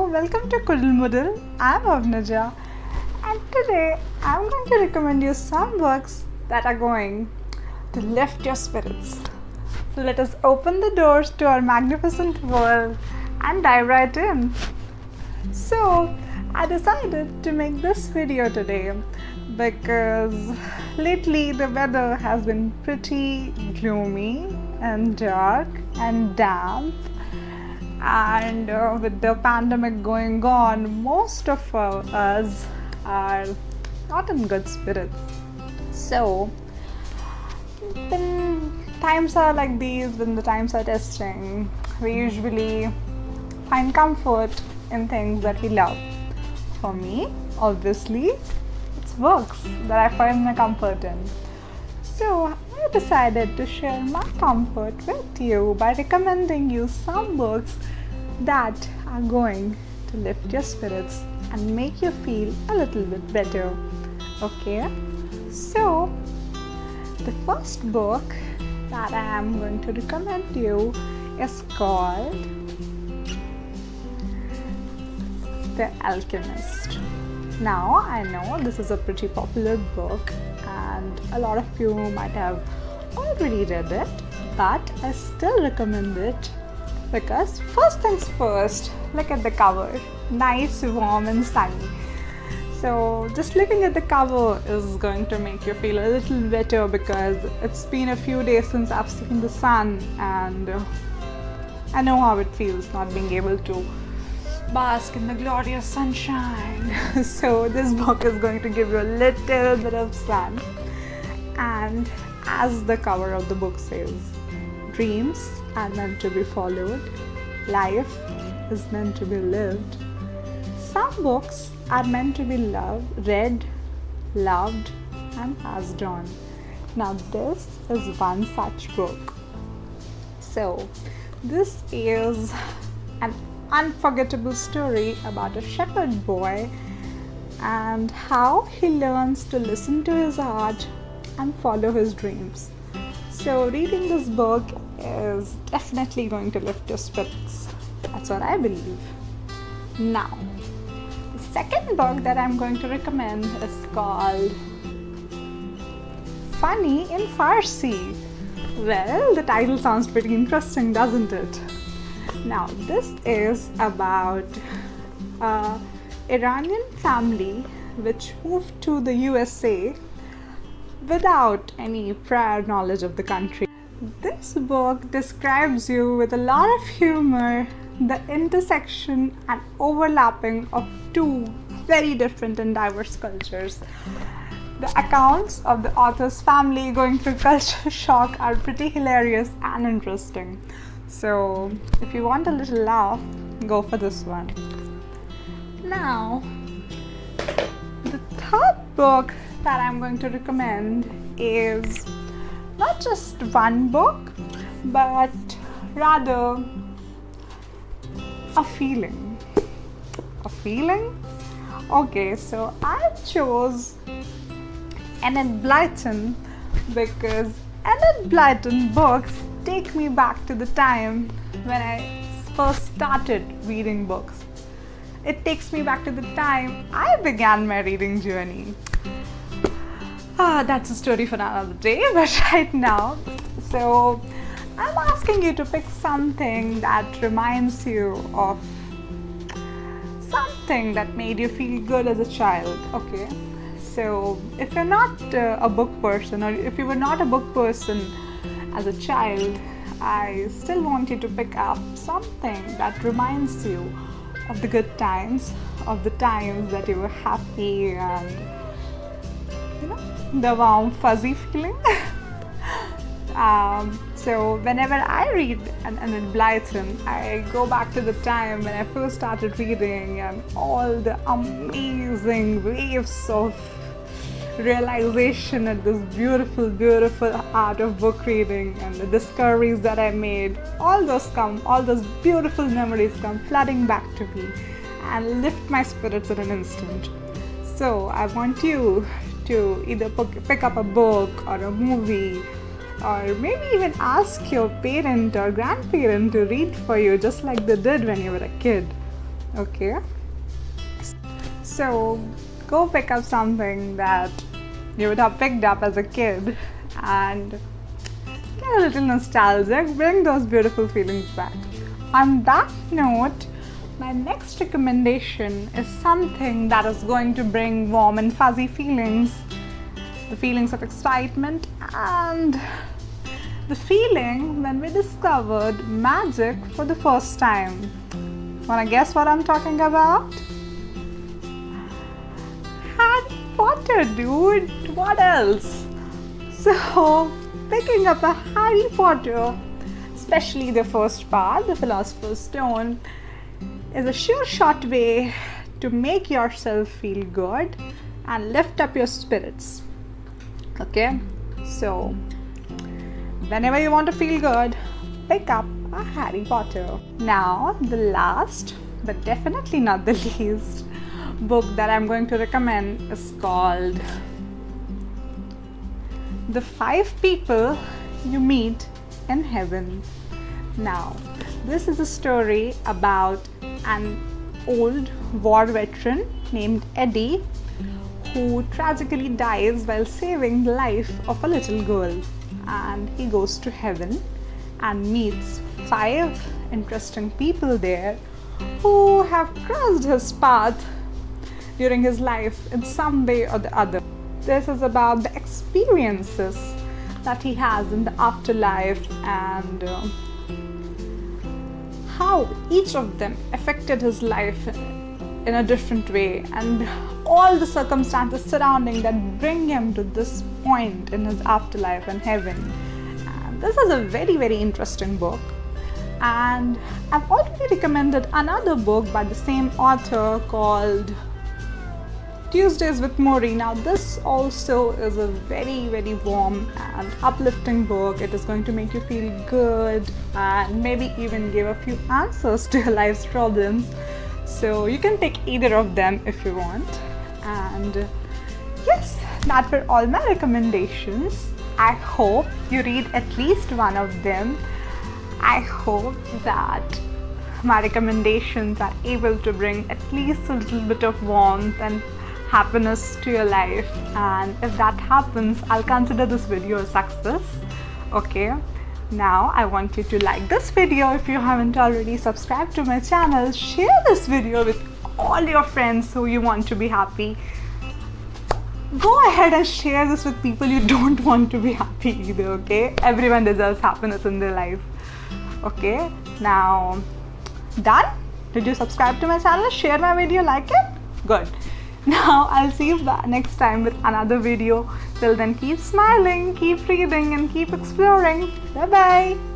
welcome to Kudal Mudal. I'm Avnaja, and today I'm going to recommend you some books that are going to lift your spirits. So let us open the doors to our magnificent world and dive right in. So I decided to make this video today because lately the weather has been pretty gloomy and dark and damp, and with the pandemic going on, most of us are not in good spirits. So when times are like these, when the times are testing, we usually find comfort in things that we love. For me, obviously, it's books that I find my comfort in. So I decided to share my comfort with you by recommending you some books that are going to lift your spirits and make you feel a little bit better. Okay? So the first book that I am going to recommend you is called The Alchemist. Now, I know this is a pretty popular book and a lot of you might have already read it, but I still recommend it because first things first, look at the cover. Nice, warm and sunny. So just looking at the cover is going to make you feel a little better because it's been a few days since I've seen the sun, and I know how it feels not being able to bask in the glorious sunshine. So this book is going to give you a little bit of sun. And as the cover of the book says, dreams are meant to be followed, life is meant to be lived. Some books are meant to be read, loved and passed on. Now this is one such book. So this is an unforgettable story about a shepherd boy and how he learns to listen to his heart and follow his dreams. So reading this book is definitely going to lift your spirits. That's what I believe. Now, the second book that I'm going to recommend is called Funny in Farsi. Well, the title sounds pretty interesting, doesn't it? Now, this is about an Iranian family which moved to the USA without any prior knowledge of the country. This book describes you with a lot of humor the intersection and overlapping of two very different and diverse cultures. The accounts of the author's family going through culture shock are pretty hilarious and interesting. So if you want a little laugh, go for this one. Now, the third book that I'm going to recommend is not just one book, but rather a feeling. A feeling? Okay, so I chose Enid Blyton because Enid Blyton books take me back to the time when I first started reading books. It takes me back to the time I began my reading journey. That's a story for another day, but right now, so I'm asking you to pick something that reminds you of something that made you feel good as a child, okay? So if you're not a book person, or if you were not a book person as a child, I still want you to pick up something that reminds you of the good times, of the times that you were happy and, you know, the warm fuzzy feeling. So whenever I read Enid Blyton, I go back to the time when I first started reading and all the amazing waves of realization at this beautiful, beautiful art of book reading and the discoveries that I made. All those beautiful memories come flooding back to me and lift my spirits in an instant. So I want you to either pick up a book or a movie, or maybe even ask your parent or grandparent to read for you just like they did when you were a kid. Okay, so go pick up something that you would have picked up as a kid and get a little nostalgic, bring those beautiful feelings back. On that note, my next recommendation is something that is going to bring warm and fuzzy feelings, the feelings of excitement and the feeling when we discovered magic for the first time. Wanna guess what I'm talking about? Harry Potter, dude! What else? So, picking up a Harry Potter, especially the first part, the Philosopher's Stone, is a sure shot way to make yourself feel good and lift up your spirits. Okay, so whenever you want to feel good, pick up a Harry Potter. Now, the last but definitely not the least book that I'm going to recommend is called The 5 People You Meet in Heaven. Now, this is a story about an old war veteran named Eddie who tragically dies while saving the life of a little girl, and he goes to heaven and meets 5 interesting people there who have crossed his path during his life in some way or the other. This is about the experiences that he has in the afterlife and how each of them affected his life in a different way, and all the circumstances surrounding that bring him to this point in his afterlife and heaven. And this is a very, very interesting book. And I've already recommended another book by the same author called Tuesdays with Mori. Now, this also is a very, very warm and uplifting book. It is going to make you feel good and maybe even give a few answers to your life's problems. So you can pick either of them if you want. And yes, that were all my recommendations. I hope you read at least one of them. I hope that my recommendations are able to bring at least a little bit of warmth and happiness to your life, and if that happens, I'll consider this video a success. Okay, now I want you to like this video if you haven't already, subscribe to my channel, share this video with all your friends who you want to be happy. Go ahead and share this with people you don't want to be happy either. Okay, everyone deserves happiness in their life. Okay, now done? Did you subscribe to my channel, share my video, like it? Good. Now I'll see you next time with another video. Till then, keep smiling, keep reading and keep exploring. Bye bye.